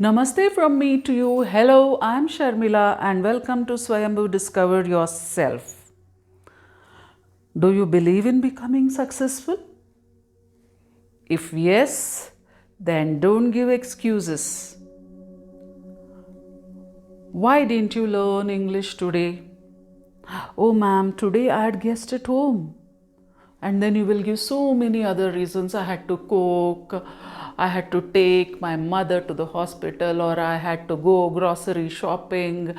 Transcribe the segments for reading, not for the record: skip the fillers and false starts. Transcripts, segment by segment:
Namaste from me to you. Hello, I'm Sharmila and welcome to Swayambhu Discover Yourself. Do you believe in becoming successful? If yes, then don't give excuses. Why didn't you learn English today? Oh, ma'am, today I had guests at home. And then you will give so many other reasons. I had to cook, I had to take my mother to the hospital, or I had to go grocery shopping,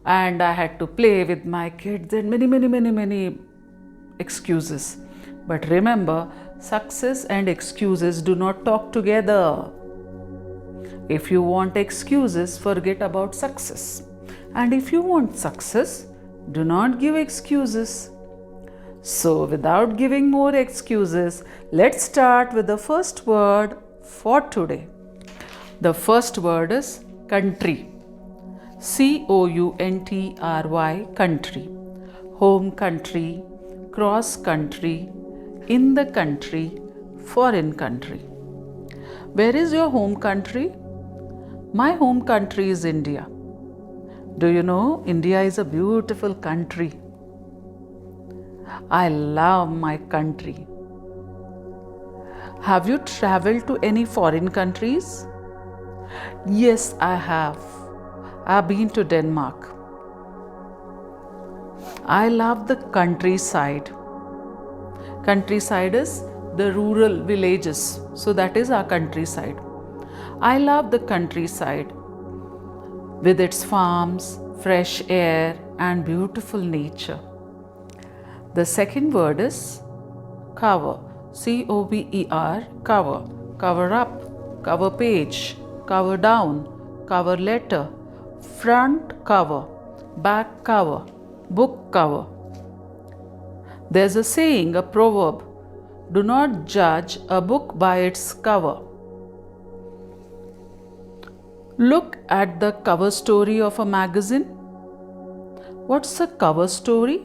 and I had to play with my kids, and many excuses. But remember, success and excuses do not talk together. If you want excuses, forget about success. And if you want success, do not give excuses. So, without giving more excuses, let's start with the first word for today. The first word is country. COUNTRY, country. Home country, cross country, in the country, foreign country. Where is your home country? My home country is India. Do you know India is a beautiful country? I love my country. Have you traveled to any foreign countries? Yes, I have. I've been to Denmark. I love the countryside. Countryside is the rural villages. So that is our countryside. I love the countryside with its farms, fresh air, and beautiful nature. The second word is cover. COVER, cover. Cover up, cover page, cover down, cover letter, front cover, back cover, book cover. There's a saying, a proverb, do not judge a book by its cover. Look at the cover story of a magazine. What's a cover story?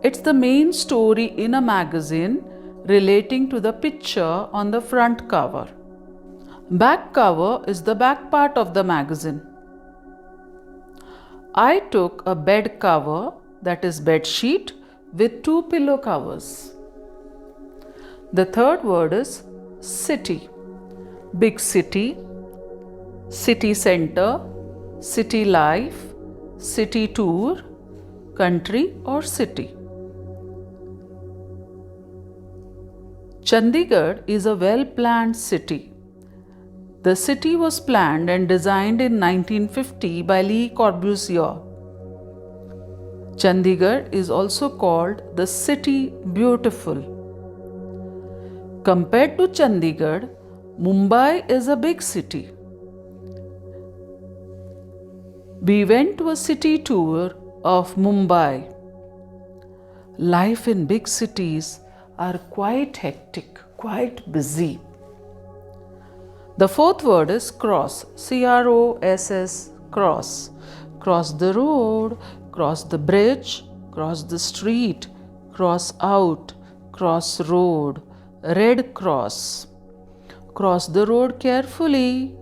It's the main story in a magazine relating to the picture on the front cover. Back cover is the back part of the magazine. I took a bed cover, that is bed sheet, with 2 pillow covers. The third word is city. Big city, city center, city life, city tour, country or city. Chandigarh is a well-planned city. The city was planned and designed in 1950 by Le Corbusier. Chandigarh is also called the City Beautiful. Compared to Chandigarh, Mumbai is a big city. We went to a city tour of Mumbai. Life in big cities are quite hectic, quite busy. The fourth word is cross. CROSS, cross. Cross the road, cross the bridge, cross the street, cross out, cross road, red cross. Cross the road carefully.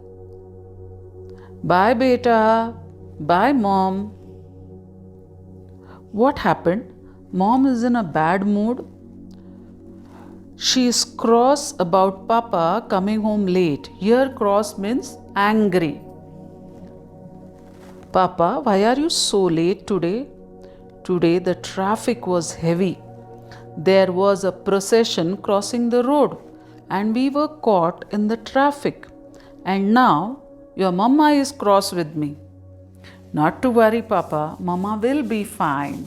Bye beta, bye mom. What happened? Mom is in a bad mood. She is cross about Papa coming home late. Here cross means angry. Papa, why are you so late today? Today the traffic was heavy. There was a procession crossing the road and we were caught in the traffic. And now your mama is cross with me. Not to worry, Papa. Mama will be fine.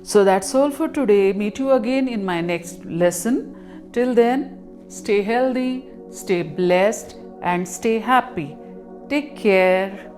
So that's all for today. Meet you again in my next lesson. Till then, stay healthy, stay blessed, and stay happy. Take care.